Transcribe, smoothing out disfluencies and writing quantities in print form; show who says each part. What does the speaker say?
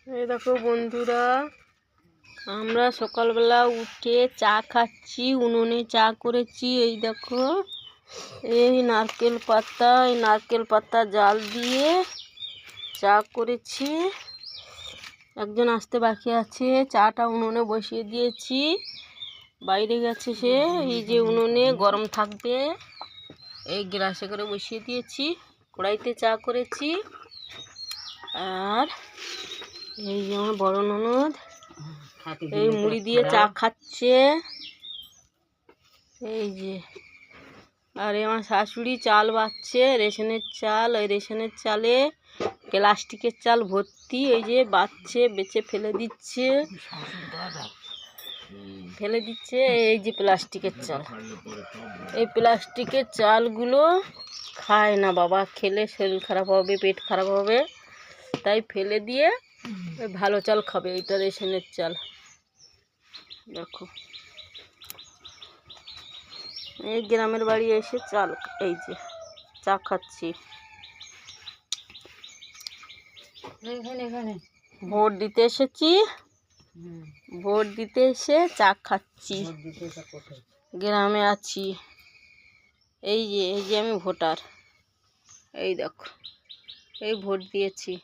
Speaker 1: এই দেখো বন্ধুরা, আমরা সকালবেলা উঠে চা খাচ্ছি। উনুনে চা করেছি। এই দেখো, এই নারকেল পাতা জাল দিয়ে চা করেছি। একজন আসতে বাকি আছে। চাটা উনুনে বসিয়ে দিয়েছি। বাইরে গেছে সে। এই যে উনুনে গরম থাকবে, এই গ্লাসে করে বসিয়ে দিয়েছি। কড়াইতে চা করেছি। আর এই যে আমার বড় ননদ এই মুড়ি দিয়ে চা খাচ্ছে। এই যে, আর আমার শাশুড়ি চাল বাচ্ছে, রেশনের চাল। ওই রেশনের চালে প্লাস্টিকের চাল ভর্তি। এই যে বাচ্ছে, বেছে ফেলে দিচ্ছে। এই যে প্লাস্টিকের চাল। এই প্লাস্টিকের চালগুলো খায় না বাবা, খেলে শরীর খারাপ হবে, পেট খারাপ হবে। তাই ফেলে দিয়ে ভালো চাল খাবে। এইটা রেশনের চাল। দেখো, এই গ্রামের বাড়ি এসে চাল, এই যে চা খাচ্ছি। ভোট দিতে এসেছি। ভোট দিতে এসে চা খাচ্ছি। গ্রামে আছি। এই যে আমি ভোটার। এই দেখো, এই ভোট দিয়েছি।